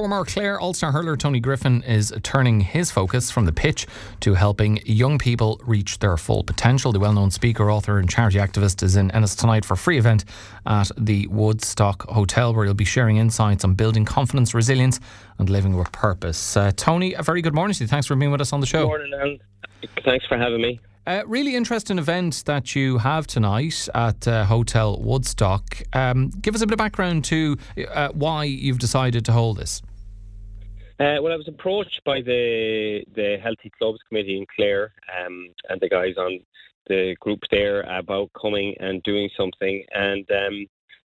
Former Clare All-Star hurler Tony Griffin is turning his focus from the pitch to helping young people reach their full potential. The well-known speaker, author and charity activist is in Ennis tonight for a free event at the Woodstock Hotel, where he'll be sharing insights on building confidence, resilience and living with purpose. Tony, a very good morning to you. Thanks for being with us on the show. Good morning, Alan. Thanks for having me. Really interesting event that you have tonight at Hotel Woodstock. Give us a bit of background to why you've decided to hold this. Well, I was approached by the Healthy Clubs Committee in Clare and the guys on the group there about coming and doing something. And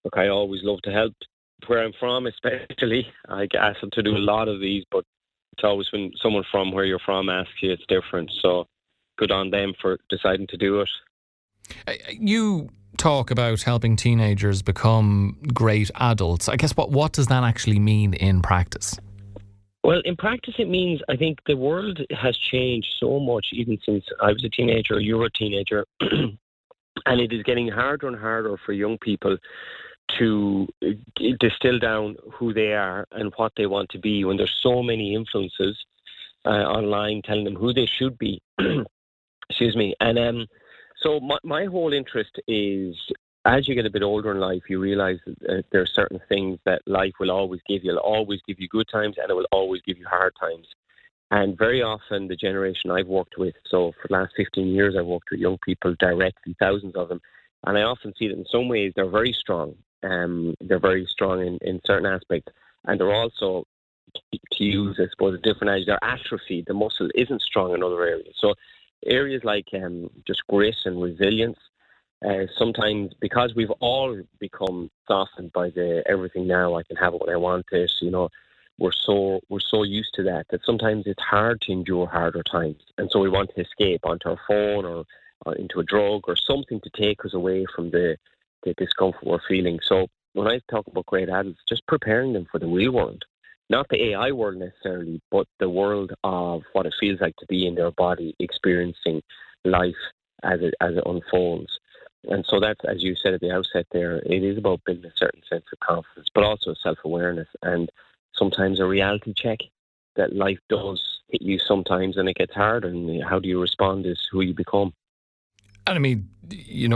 look, I always love to help where I'm from, especially. I ask them to do a lot of these, but it's always when someone from where you're from asks you, it's different. So good on them for deciding to do it. You talk about helping teenagers become great adults. I guess what does that actually mean in practice? Well, in practice, it means I think the world has changed so much, even since I was a teenager, you were a teenager, and it is getting harder and harder for young people to distill down who they are and what they want to be when there's so many influences online telling them who they should be. Excuse me. And so my whole interest is, as you get a bit older in life, you realise that there are certain things that life will always give you. It'll always give you good times and it will always give you hard times. And very often the generation I've worked with, so for the last 15 years I've worked with young people directly, thousands of them, and I often see that in some ways they're very strong. They're very strong in certain aspects, and they're also, to use, I suppose, a different adjective, they're atrophied. The muscle isn't strong in other areas. So areas like just grit and resilience, sometimes because we've all become softened by the everything now, I can have it when I want it, we're so used to that sometimes it's hard to endure harder times, and so we want to escape onto our phone or into a drug or something to take us away from the discomfort we're feeling. So when I talk about great adults, just preparing them for the real world. Not the AI world necessarily, but the world of what it feels like to be in their body, experiencing life as it unfolds. And so that's, as you said at the outset there, it is about building a certain sense of confidence, but also self-awareness and sometimes a reality check that life does hit you sometimes and it gets hard, and how do you respond is who you become. And I mean, you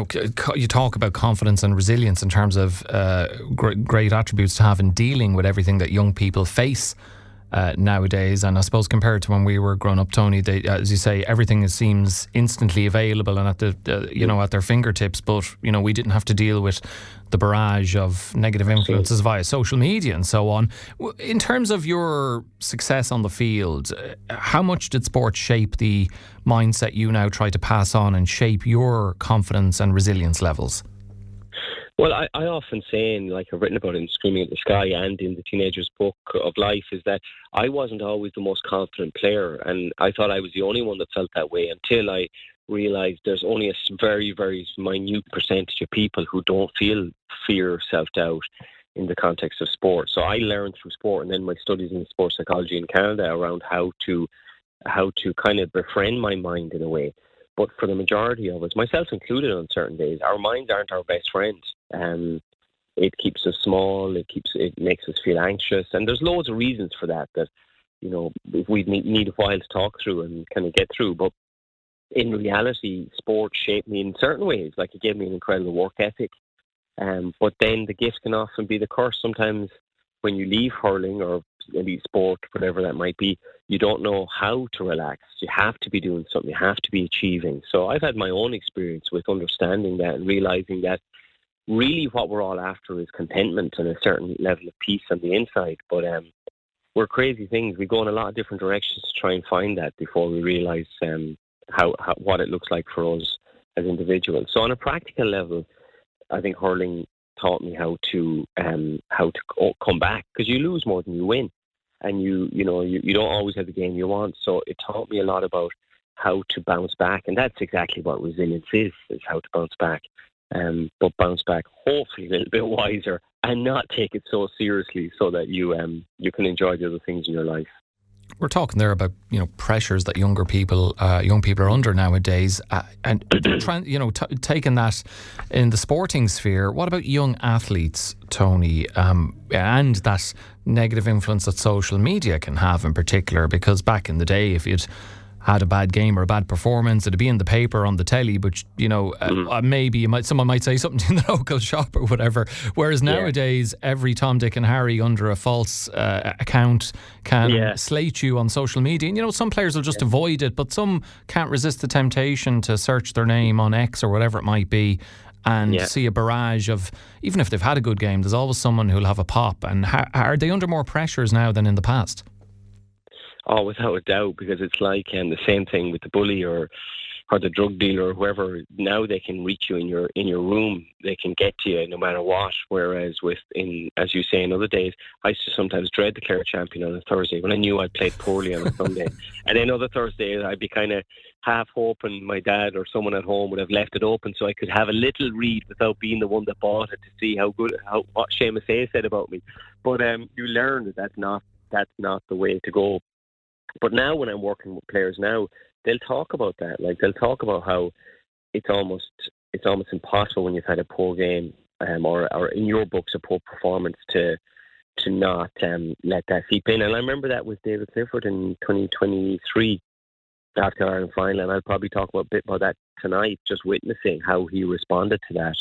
talk about confidence and resilience in terms of great attributes to have in dealing with everything that young people face nowadays. And I suppose compared to when we were growing up, Tony, as you say, everything seems instantly available and at at their fingertips. But we didn't have to deal with the barrage of negative influences via social media and so on. In terms of your success on the field, how much did sport shape the mindset you now try to pass on and shape your confidence and resilience levels? Well, I often say, and like I've written about it in Screaming at the Sky and in the Teenager's Book of Life, is that I wasn't always the most confident player, and I thought I was the only one that felt that way until I realised there's only a very, very minute percentage of people who don't feel fear, self-doubt in the context of sport. So I learned through sport and then my studies in sports psychology in Canada around how to kind of befriend my mind in a way. But for the majority of us, myself included on certain days, our minds aren't our best friends. It keeps us small, it makes us feel anxious, and there's loads of reasons for that we need a while to talk through and kind of get through. But in reality, sport shaped me in certain ways. Like, it gave me an incredible work ethic. But then the gift can often be the curse. Sometimes when you leave hurling or elite sport, whatever that might be, you don't know how to relax. You have to be doing something. You have to be achieving. So I've had my own experience with understanding that and realizing that really what we're all after is contentment and a certain level of peace on the inside. But we're crazy things. We go in a lot of different directions to try and find that before we realize what it looks like for us as individuals. So on a practical level, I think hurling taught me how to come back, because you lose more than you win, and you don't always have the game you want. So it taught me a lot about how to bounce back, and that's exactly what resilience is how to bounce back. But bounce back hopefully a little bit wiser and not take it so seriously, so that you can enjoy the other things in your life. We're talking there about pressures that young people are under nowadays, and taking that in the sporting sphere. What about young athletes, Tony, and that negative influence that social media can have in particular? Because back in the day, if you'd had a bad game or a bad performance, it'd be in the paper, on the telly, but maybe someone might say something in the local shop or whatever. Whereas nowadays, every Tom, Dick and Harry under a false account can slate you on social media. And some players will just avoid it, but some can't resist the temptation to search their name on X or whatever it might be and see a barrage of, even if they've had a good game, there's always someone who'll have a pop. And are they under more pressures now than in the past? Oh, without a doubt, because it's like the same thing with the bully or the drug dealer or whoever. Now they can reach you in your room. They can get to you no matter what. Whereas as you say, in other days, I used to sometimes dread the Clare champion on a Thursday when I knew I'd played poorly on a Sunday. And then other Thursdays I'd be kind of half hoping my dad or someone at home would have left it open so I could have a little read without being the one that bought it, to see what Seamus A said about me. But you learn that that's not the way to go. But now when I'm working with players now, they'll talk about that. Like, they'll talk about how it's almost impossible when you've had a poor game or in your books a poor performance to not let that seep in. And I remember that with David Clifford in 2023 after Ireland final, and I'll probably talk a bit about that tonight, just witnessing how he responded to that.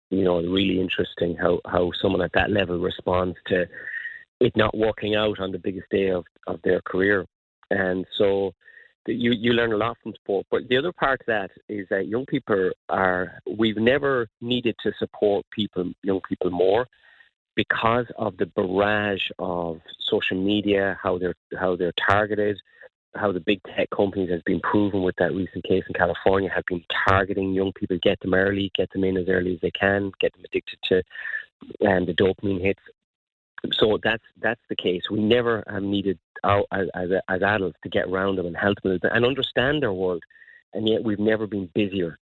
Really interesting how someone at that level responds to it not working out on the biggest day of their career. And so you learn a lot from sport. But the other part of that is that young people we've never needed to support young people more, because of the barrage of social media, how they're targeted, how the big tech companies, has been proven with that recent case in California, have been targeting young people, get them early, get them in as early as they can, get them addicted to the dopamine hits. So that's the case. We never have needed as adults to get around them and help them and understand their world, and yet we've never been busier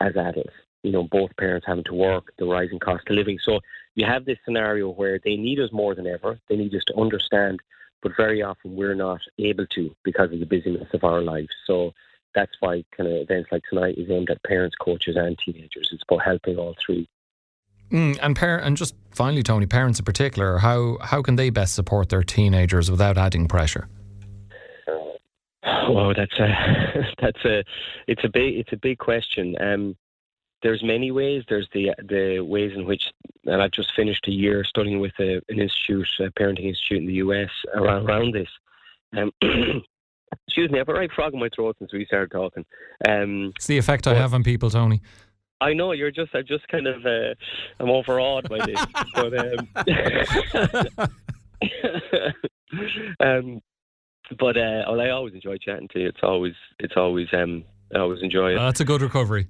as adults. Both parents having to work, the rising cost of living. So you have this scenario where they need us more than ever. They need us to understand, but very often we're not able to because of the busyness of our lives. So that's why kind of events like tonight is aimed at parents, coaches, and teenagers. It's about helping all three. And just finally, Tony, parents in particular, how can they best support their teenagers without adding pressure? Well, it's a big question. There's many ways. There's the ways in which, and I've just finished a year studying with an institute, a parenting institute in the US around this. Excuse me, I have a right frog in my throat since we started talking. It's the effect I have on people, Tony. I know I'm just kind of I'm overawed by this, but I always enjoy chatting to you. It's always I always enjoy it. That's a good recovery.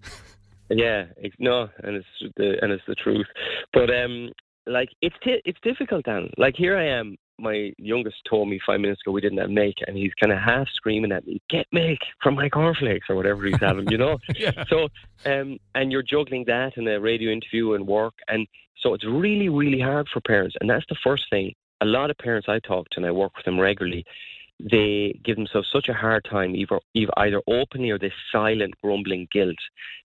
Yeah, and it's the truth. But it's difficult, Dan. Like, here I am. My youngest told me 5 minutes ago we didn't have milk, and he's kind of half screaming at me, "Get milk from my cornflakes," or whatever he's having, Yeah. So, and you're juggling that in a radio interview and work, and so it's really, really hard for parents. And that's the first thing. A lot of parents I talk to, and I work with them regularly, they give themselves such a hard time, either openly or this silent, grumbling guilt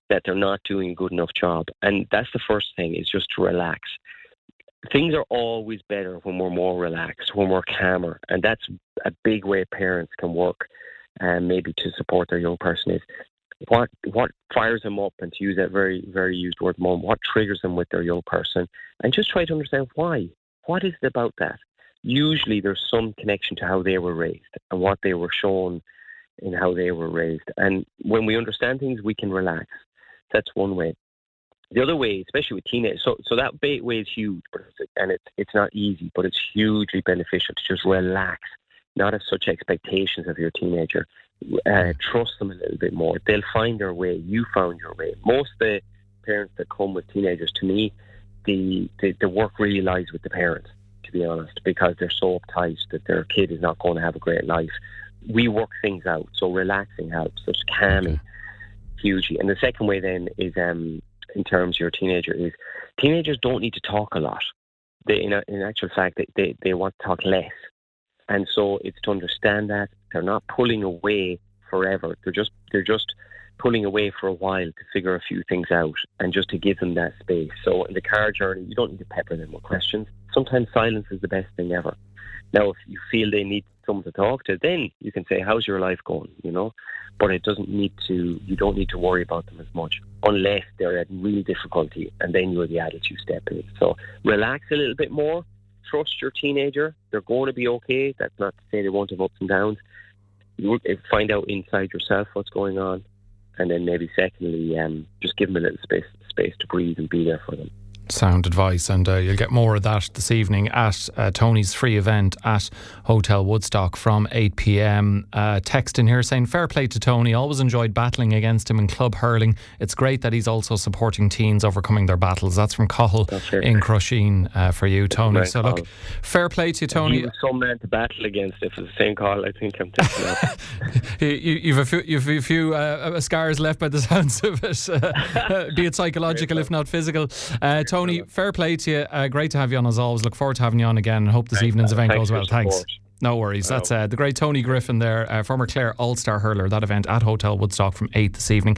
that they're not doing a good enough job. And that's the first thing, is just to relax. Things are always better when we're more relaxed, when we're calmer. And that's a big way parents can work maybe to support their young person, is what fires them up, and to use that very, very used word, mom, what triggers them with their young person, and just try to understand why. What is it about that? Usually there's some connection to how they were raised and what they were shown in how they were raised. And when we understand things, we can relax. That's one way. The other way, especially with teenagers, so that way is huge, and it's not easy, but it's hugely beneficial to just relax, not have such expectations of your teenager. Trust them a little bit more. They'll find their way. You found your way. Most of the parents that come with teenagers, to me, the work really lies with the parents, to be honest, because they're so uptight that their kid is not going to have a great life. We work things out, so relaxing helps. There's calming, hugely. And the second way then is, in terms of your teenager, is teenagers don't need to talk a lot. They, in actual fact, they want to talk less. And so it's to understand that they're not pulling away forever. They're just pulling away for a while to figure a few things out and just to give them that space. So in the car journey, you don't need to pepper them with questions. Sometimes silence is the best thing ever. Now, if you feel they need someone to talk to, then you can say, how's your life going, But you don't need to worry about them as much unless they're at real difficulty, and then you're the adult, you step in. So relax a little bit more, trust your teenager. They're going to be okay. That's not to say they won't have ups and downs. You find out inside yourself what's going on, and then maybe secondly, just give them a little space to breathe and be there for them. Sound advice, and you'll get more of that this evening at Tony's free event at Hotel Woodstock from 8 p.m. Text in here saying, fair play to Tony, always enjoyed battling against him in club hurling. It's great that he's also supporting teens overcoming their battles. That's from Cahill in Crusheen for you, Tony. So look, fair play to you, Tony. He was some man to battle against. If it's the same call, I think I'm taking off. You've a few scars left by the sounds of it, be it psychological if not physical. Tony, fair play to you. Great to have you on as always. Look forward to having you on again, and hope this evening's event goes well. Thanks. No worries. That's the great Tony Griffin there, former Clare All-Star hurler. That event at Hotel Woodstock from 8 this evening.